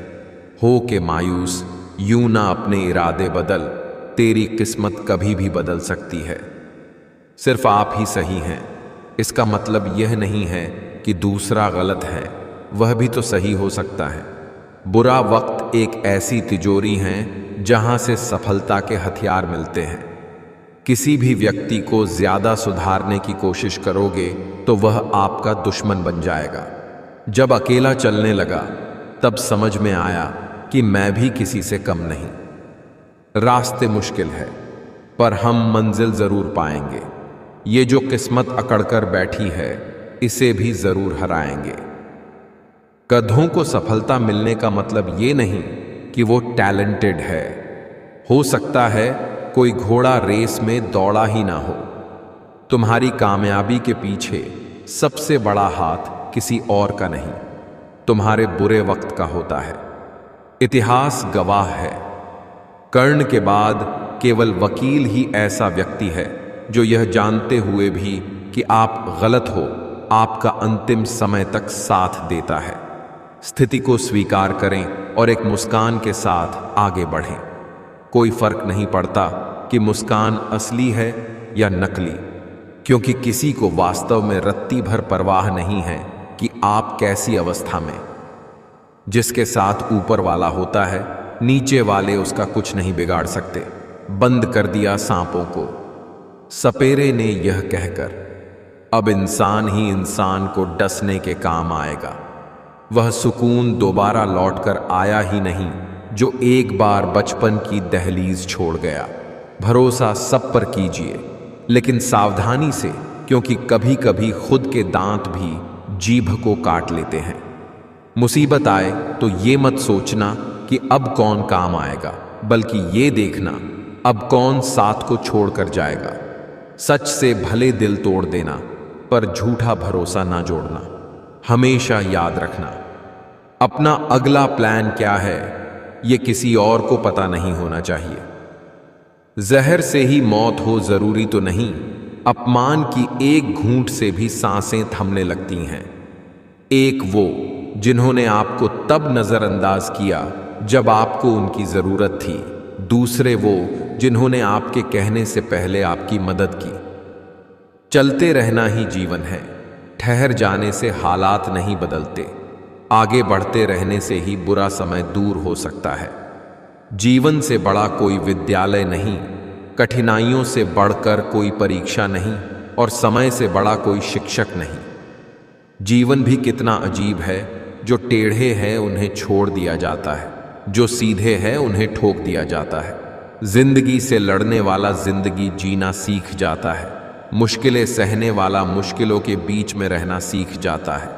हो के मायूस यूं ना अपने इरादे बदल, तेरी किस्मत कभी भी बदल सकती है। सिर्फ आप ही सही हैं, इसका मतलब यह नहीं है कि दूसरा गलत है, वह भी तो सही हो सकता है। बुरा वक्त एक ऐसी तिजोरी है जहां से सफलता के हथियार मिलते हैं। किसी भी व्यक्ति को ज्यादा सुधारने की कोशिश करोगे तो वह आपका दुश्मन बन जाएगा। जब अकेला चलने लगा तब समझ में आया कि मैं भी किसी से कम नहीं। रास्ते मुश्किल है पर हम मंजिल जरूर पाएंगे। ये जो किस्मत अकड़कर बैठी है इसे भी जरूर हराएंगे। गधों को सफलता मिलने का मतलब ये नहीं कि वो टैलेंटेड है। हो सकता है कोई घोड़ा रेस में दौड़ा ही ना हो। तुम्हारी कामयाबी के पीछे सबसे बड़ा हाथ किसी और का नहीं, तुम्हारे बुरे वक्त का होता है। इतिहास गवाह है, कर्ण के बाद केवल वकील ही ऐसा व्यक्ति है जो यह जानते हुए भी कि आप गलत हो, आपका अंतिम समय तक साथ देता है। स्थिति को स्वीकार करें और एक मुस्कान के साथ आगे बढ़ें। कोई फर्क नहीं पड़ता कि मुस्कान असली है या नकली, क्योंकि किसी को वास्तव में रत्ती भर परवाह नहीं है कि आप कैसी अवस्था में। जिसके साथ ऊपर वाला होता है नीचे वाले उसका कुछ नहीं बिगाड़ सकते। बंद कर दिया सांपों को सपेरे ने यह कहकर, अब इंसान ही इंसान को डसने के काम आएगा। वह सुकून दोबारा लौटकर आया ही नहीं जो एक बार बचपन की दहलीज छोड़ गया। भरोसा सब पर कीजिए, लेकिन सावधानी से, क्योंकि कभी कभी खुद के दांत भी जीभ को काट लेते हैं। मुसीबत आए तो ये मत सोचना कि अब कौन काम आएगा, बल्कि ये देखना अब कौन साथ को छोड़कर जाएगा। सच से भले दिल तोड़ देना, पर झूठा भरोसा ना जोड़ना। हमेशा याद रखना, अपना अगला प्लान क्या है ये किसी और को पता नहीं होना चाहिए। जहर से ही मौत हो जरूरी तो नहीं, अपमान की एक घूंट से भी सांसें थमने लगती हैं। एक वो जिन्होंने आपको तब नजरअंदाज किया जब आपको उनकी जरूरत थी, दूसरे वो जिन्होंने आपके कहने से पहले आपकी मदद की। चलते रहना ही जीवन है, ठहर जाने से हालात नहीं बदलते। आगे बढ़ते रहने से ही बुरा समय दूर हो सकता है। जीवन से बड़ा कोई विद्यालय नहीं, कठिनाइयों से बढ़कर कोई परीक्षा नहीं, और समय से बड़ा कोई शिक्षक नहीं। जीवन भी कितना अजीब है, जो टेढ़े हैं उन्हें छोड़ दिया जाता है, जो सीधे हैं उन्हें ठोक दिया जाता है। जिंदगी से लड़ने वाला जिंदगी जीना सीख जाता है, मुश्किलें सहने वाला मुश्किलों के बीच में रहना सीख जाता है।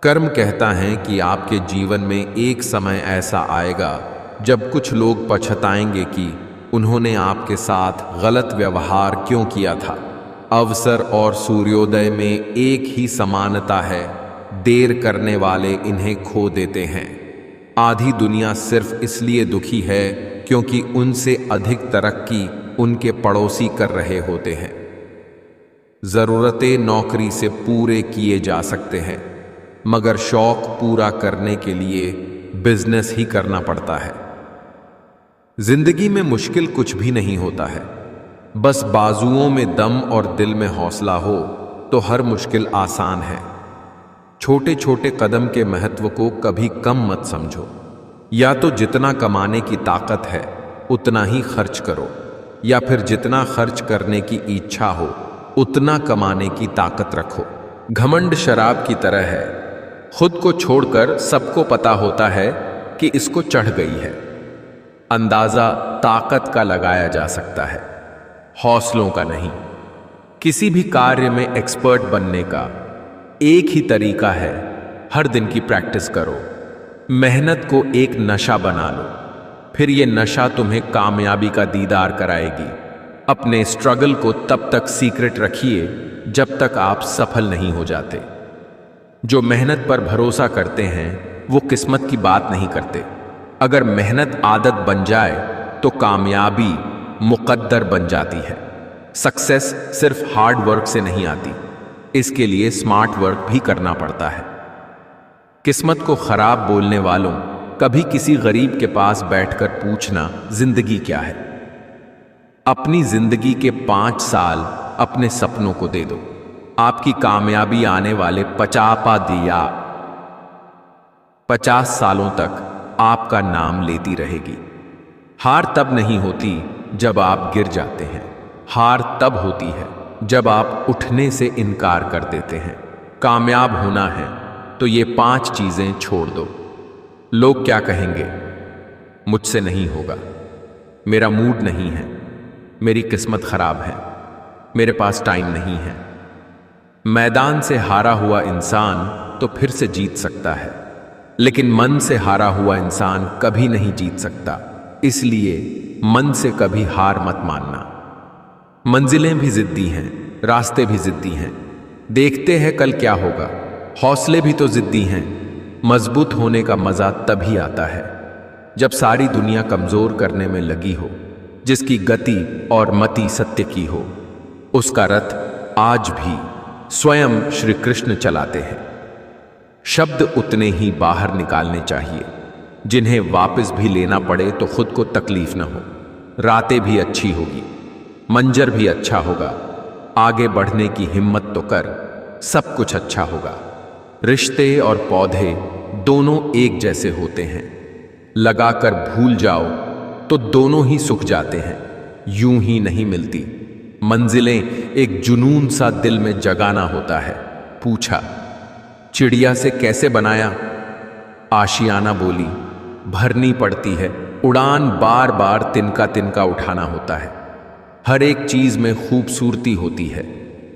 कर्म कहता है कि आपके जीवन में एक समय ऐसा आएगा जब कुछ लोग पछताएंगे कि उन्होंने आपके साथ गलत व्यवहार क्यों किया था। अवसर और सूर्योदय में एक ही समानता है, देर करने वाले इन्हें खो देते हैं। आधी दुनिया सिर्फ इसलिए दुखी है क्योंकि उनसे अधिक तरक्की उनके पड़ोसी कर रहे होते हैं। जरूरतें नौकरी से पूरे किए जा सकते हैं, मगर शौक पूरा करने के लिए बिजनेस ही करना पड़ता है। जिंदगी में मुश्किल कुछ भी नहीं होता है, बस बाजुओं में दम और दिल में हौसला हो तो हर मुश्किल आसान है। छोटे छोटे कदम के महत्व को कभी कम मत समझो। या तो जितना कमाने की ताकत है उतना ही खर्च करो, या फिर जितना खर्च करने की इच्छा हो उतना कमाने की ताकत रखो। घमंड शराब की तरह है, खुद को छोड़कर सबको पता होता है कि इसको चढ़ गई है। अंदाजा ताकत का लगाया जा सकता है, हौसलों का नहीं। किसी भी कार्य में एक्सपर्ट बनने का एक ही तरीका है, हर दिन की प्रैक्टिस करो। मेहनत को एक नशा बना लो, फिर यह नशा तुम्हें कामयाबी का दीदार कराएगी। अपने स्ट्रगल को तब तक सीक्रेट रखिए जब तक आप सफल नहीं हो जाते। जो मेहनत पर भरोसा करते हैं वो किस्मत की बात नहीं करते। अगर मेहनत आदत बन जाए तो कामयाबी मुकद्दर बन जाती है। सक्सेस सिर्फ हार्ड वर्क से नहीं आती, इसके लिए स्मार्ट वर्क भी करना पड़ता है। किस्मत को खराब बोलने वालों कभी किसी गरीब के पास बैठकर पूछना जिंदगी क्या है। अपनी जिंदगी के 5 साल अपने सपनों को दे दो, आपकी कामयाबी आने वाले 50 सालों तक आपका नाम लेती रहेगी। हार तब नहीं होती जब आप गिर जाते हैं, हार तब होती है जब आप उठने से इनकार कर देते हैं। कामयाब होना है तो ये 5 चीजें छोड़ दो। लोग क्या कहेंगे? मुझसे नहीं होगा, मेरा मूड नहीं है, मेरी किस्मत खराब है, मेरे पास टाइम नहीं है। मैदान से हारा हुआ इंसान तो फिर से जीत सकता है, लेकिन मन से हारा हुआ इंसान कभी नहीं जीत सकता। इसलिए मन से कभी हार मत मानना। मंजिलें भी जिद्दी हैं, रास्ते भी जिद्दी हैं, देखते हैं कल क्या होगा। हौसले भी तो जिद्दी हैं। मजबूत होने का मजा तभी आता है जब सारी दुनिया कमजोर करने में लगी हो। जिसकी गति और मति सत्य की हो, उसका रथ आज भी स्वयं श्री कृष्ण चलाते हैं। शब्द उतने ही बाहर निकालने चाहिए जिन्हें वापस भी लेना पड़े तो खुद को तकलीफ न हो। रातें भी अच्छी होगी, मंजर भी अच्छा होगा। आगे बढ़ने की हिम्मत तो कर, सब कुछ अच्छा होगा। रिश्ते और पौधे दोनों एक जैसे होते हैं, लगाकर भूल जाओ तो दोनों ही सूख जाते हैं, यूं ही नहीं मिलती। मंजिलें एक जुनून सा दिल में जगाना होता है। पूछा, चिड़िया से कैसे बनाया? आशियाना बोली, भरनी पड़ती है, उड़ान बार बार तिनका तिनका उठाना होता है। हर एक चीज में खूबसूरती होती है,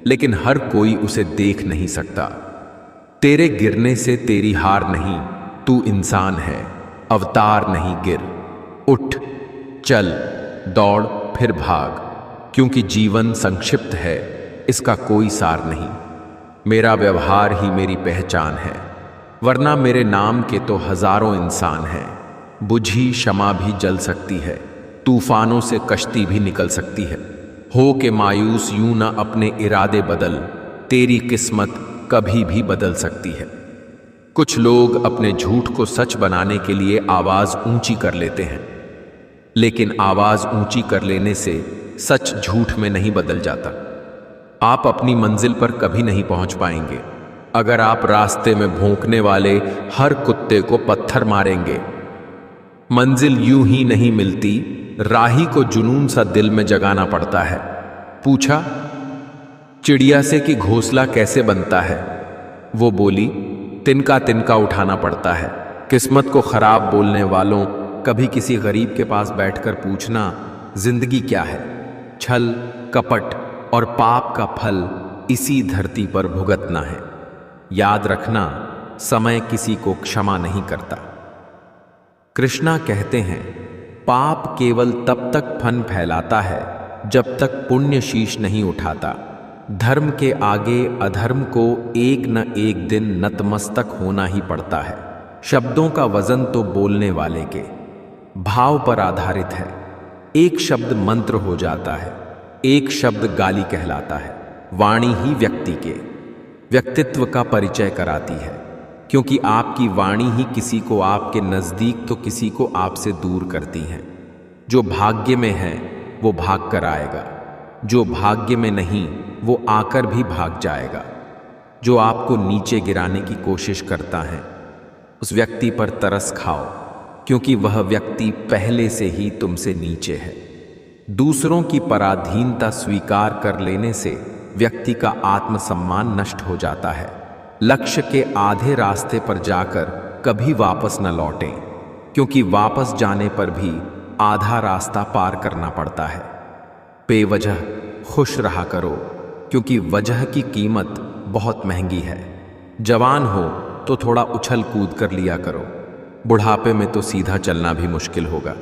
लेकिन हर कोई उसे देख नहीं सकता। तेरे गिरने से तेरी हार नहीं, तू इंसान है, अवतार नहीं गिर। उठ, चल, दौड़, फिर भाग, क्योंकि जीवन संक्षिप्त है, इसका कोई सार नहीं। मेरा व्यवहार ही मेरी पहचान है, वरना मेरे नाम के तो हजारों इंसान हैं। बुझी क्षमा भी जल सकती है, तूफानों से कश्ती भी निकल सकती है। हो के मायूस यूं ना अपने इरादे बदल, तेरी किस्मत कभी भी बदल सकती है। कुछ लोग अपने झूठ को सच बनाने के लिए आवाज ऊंची कर लेते हैं, लेकिन आवाज ऊंची कर लेने से सच झूठ में नहीं बदल जाता। आप अपनी मंजिल पर कभी नहीं पहुंच पाएंगे अगर आप रास्ते में भौंकने वाले हर कुत्ते को पत्थर मारेंगे। मंजिल यूं ही नहीं मिलती, राही को जुनून सा दिल में जगाना पड़ता है। पूछा, चिड़िया से कि घोंसला कैसे बनता है? वो बोली, तिनका तिनका उठाना पड़ता है। किस्मत को खराब बोलने वालों कभी किसी गरीब के पास बैठकर पूछना जिंदगी क्या है। छल, कपट और पाप का फल इसी धरती पर भुगतना है। याद रखना, समय किसी को क्षमा नहीं करता। कृष्णा कहते हैं, पाप केवल तब तक फन फैलाता है जब तक पुण्य शीश नहीं उठाता। धर्म के आगे अधर्म को एक न एक दिन नतमस्तक होना ही पड़ता है। शब्दों का वजन तो बोलने वाले के भाव पर आधारित है। एक शब्द मंत्र हो जाता है, एक शब्द गाली कहलाता है। वाणी ही व्यक्ति के व्यक्तित्व का परिचय कराती है, क्योंकि आपकी वाणी ही किसी को आपके नजदीक तो किसी को आपसे दूर करती है। जो भाग्य में है वो भाग कर आएगा, जो भाग्य में नहीं वो आकर भी भाग जाएगा। जो आपको नीचे गिराने की कोशिश करता है उस व्यक्ति पर तरस खाओ, क्योंकि वह व्यक्ति पहले से ही तुमसे नीचे है। दूसरों की पराधीनता स्वीकार कर लेने से व्यक्ति का आत्मसम्मान नष्ट हो जाता है। लक्ष्य के आधे रास्ते पर जाकर कभी वापस न लौटें, क्योंकि वापस जाने पर भी आधा रास्ता पार करना पड़ता है। बेवजह खुश रहा करो, क्योंकि वजह की कीमत बहुत महंगी है। जवान हो तो थोड़ा उछल कूद कर लिया करो, बुढ़ापे में तो सीधा चलना भी मुश्किल होगा।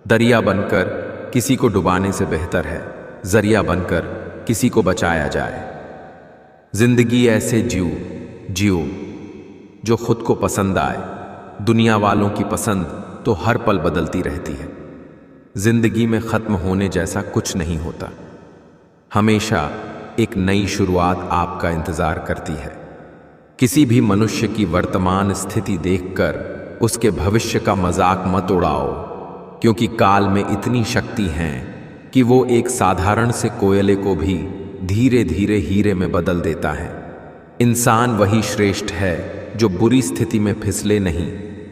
दरिया बनकर किसी को डुबाने से बेहतर है जरिया बनकर किसी को बचाया जाए। जिंदगी ऐसे जियो जो खुद को पसंद आए। दुनिया वालों की पसंद तो हर पल बदलती रहती है। जिंदगी में खत्म होने जैसा कुछ नहीं होता, हमेशा एक नई शुरुआत आपका इंतजार करती है। किसी भी मनुष्य की वर्तमान स्थिति देखकर उसके भविष्य का मजाक मत उड़ाओ, क्योंकि काल में इतनी शक्ति है कि वो एक साधारण से कोयले को भी धीरे धीरे हीरे में बदल देता है। इंसान वही श्रेष्ठ है जो बुरी स्थिति में फिसले नहीं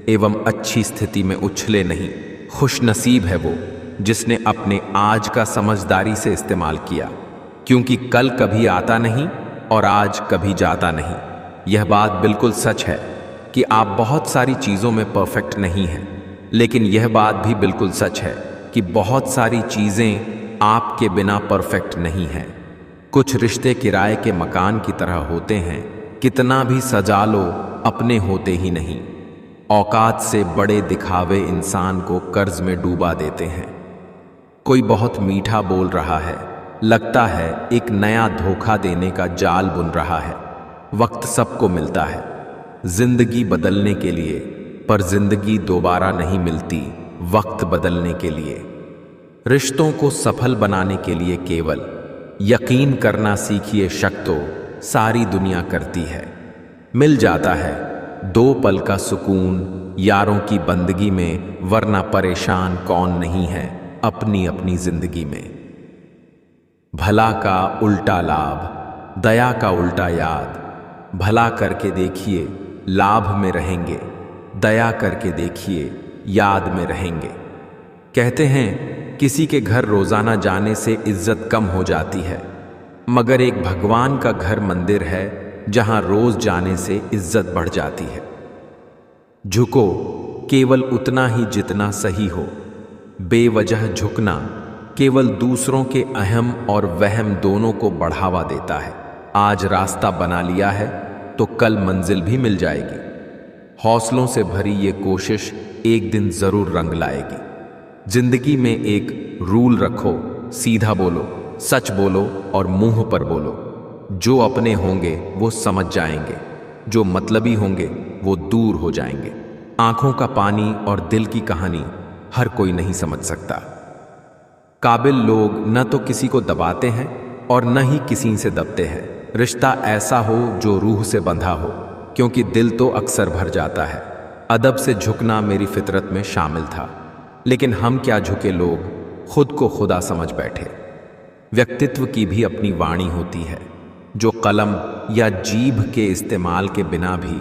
एवं अच्छी स्थिति में उछले नहीं। खुश नसीब है वो जिसने अपने आज का समझदारी से इस्तेमाल किया, क्योंकि कल कभी आता नहीं और आज कभी जाता नहीं। यह बात बिल्कुल सच है कि आप बहुत सारी चीज़ों में परफेक्ट नहीं हैं, लेकिन यह बात भी बिल्कुल सच है कि बहुत सारी चीज़ें आपके बिना परफेक्ट नहीं हैं। कुछ रिश्ते किराए के मकान की तरह होते हैं, कितना भी सजा लो अपने होते ही नहीं। औकात से बड़े दिखावे इंसान को कर्ज में डूबा देते हैं। कोई बहुत मीठा बोल रहा है, लगता है एक नया धोखा देने का जाल बुन रहा है। वक्त सबको मिलता है जिंदगी बदलने के लिए, पर जिंदगी दोबारा नहीं मिलती वक्त बदलने के लिए। रिश्तों को सफल बनाने के लिए केवल यकीन करना सीखिए, शक तो सारी दुनिया करती है। मिल जाता है 2 पल का सुकून यारों की बंदगी में, वरना परेशान कौन नहीं है अपनी अपनी जिंदगी में। भला का उल्टा लाभ, दया का उल्टा याद। भला करके देखिए लाभ में रहेंगे, दया करके देखिए याद में रहेंगे। कहते हैं किसी के घर रोजाना जाने से इज्जत कम हो जाती है, मगर एक भगवान का घर मंदिर है जहां रोज जाने से इज्जत बढ़ जाती है। झुको केवल उतना ही जितना सही हो। बेवजह झुकना केवल दूसरों के अहम और वहम दोनों को बढ़ावा देता है। आज रास्ता बना लिया है तो कल मंजिल भी मिल जाएगी। हौसलों से भरी ये कोशिश एक दिन जरूर रंग लाएगी। जिंदगी में एक रूल रखो, सीधा बोलो, सच बोलो और मुंह पर बोलो। जो अपने होंगे वो समझ जाएंगे, जो मतलबी होंगे वो दूर हो जाएंगे। आंखों का पानी और दिल की कहानी हर कोई नहीं समझ सकता। काबिल लोग न तो किसी को दबाते हैं और न ही किसी से दबते हैं। रिश्ता ऐसा हो जो रूह से बंधा हो, क्योंकि दिल तो अक्सर भर जाता है। अदब से झुकना मेरी फितरत में शामिल था, लेकिन हम क्या झुके लोग खुद को खुदा समझ बैठे। व्यक्तित्व की भी अपनी वाणी होती है, जो कलम या जीभ के इस्तेमाल के बिना भी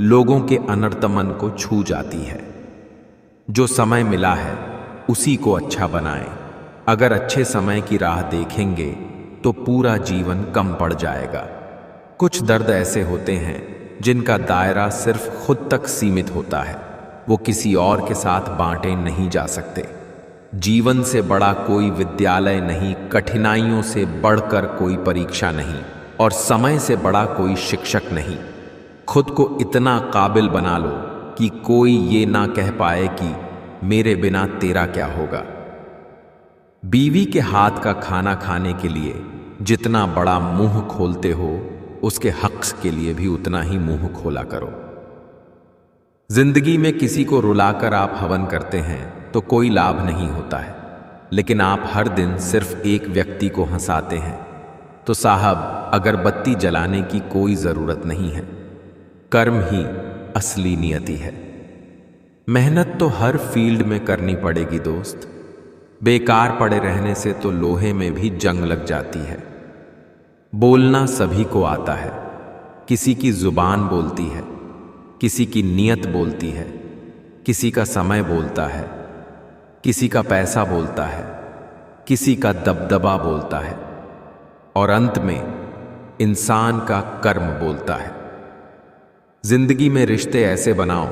लोगों के अनर्तमन को छू जाती है। जो समय मिला है उसी को अच्छा बनाएं। अगर अच्छे समय की राह देखेंगे तो पूरा जीवन कम पड़ जाएगा। कुछ दर्द ऐसे होते हैं जिनका दायरा सिर्फ खुद तक सीमित होता है, वो किसी और के साथ बांटे नहीं जा सकते। जीवन से बड़ा कोई विद्यालय नहीं, कठिनाइयों से बढ़कर कोई परीक्षा नहीं, और समय से बड़ा कोई शिक्षक नहीं। खुद को इतना काबिल बना लो कि कोई ये ना कह पाए कि मेरे बिना तेरा क्या होगा। बीवी के हाथ का खाना खाने के लिए जितना बड़ा मुंह खोलते हो, उसके हक के लिए भी उतना ही मुंह खोला करो। जिंदगी में किसी को रुलाकर आप हवन करते हैं तो कोई लाभ नहीं होता है, लेकिन आप हर दिन सिर्फ एक व्यक्ति को हंसाते हैं तो साहब अगरबत्ती जलाने की कोई जरूरत नहीं है। कर्म ही असली नियति है। मेहनत तो हर फील्ड में करनी पड़ेगी दोस्त। बेकार पड़े रहने से तो लोहे में भी जंग लग जाती है। बोलना सभी को आता है। किसी की जुबान बोलती है, किसी की नीयत बोलती है, किसी का समय बोलता है, किसी का पैसा बोलता है, किसी का दबदबा बोलता है, और अंत में इंसान का कर्म बोलता है। जिंदगी में रिश्ते ऐसे बनाओ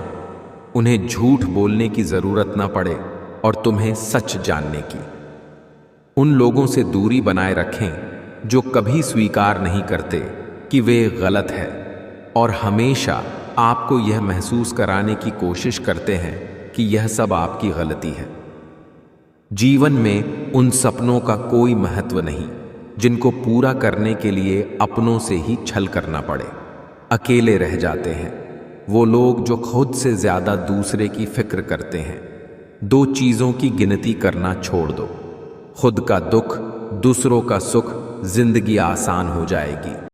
उन्हें झूठ बोलने की जरूरत ना पड़े और तुम्हें सच जानने की। उन लोगों से दूरी बनाए रखें जो कभी स्वीकार नहीं करते कि वे गलत है और हमेशा आपको यह महसूस कराने की कोशिश करते हैं कि यह सब आपकी गलती है। जीवन में उन सपनों का कोई महत्व नहीं जिनको पूरा करने के लिए अपनों से ही छल करना पड़े। अकेले रह जाते हैं वो लोग जो खुद से ज्यादा दूसरे की फिक्र करते हैं। दो चीजों की गिनती करना छोड़ दो, खुद का दुख, दूसरों का सुख, जिंदगी आसान हो जाएगी।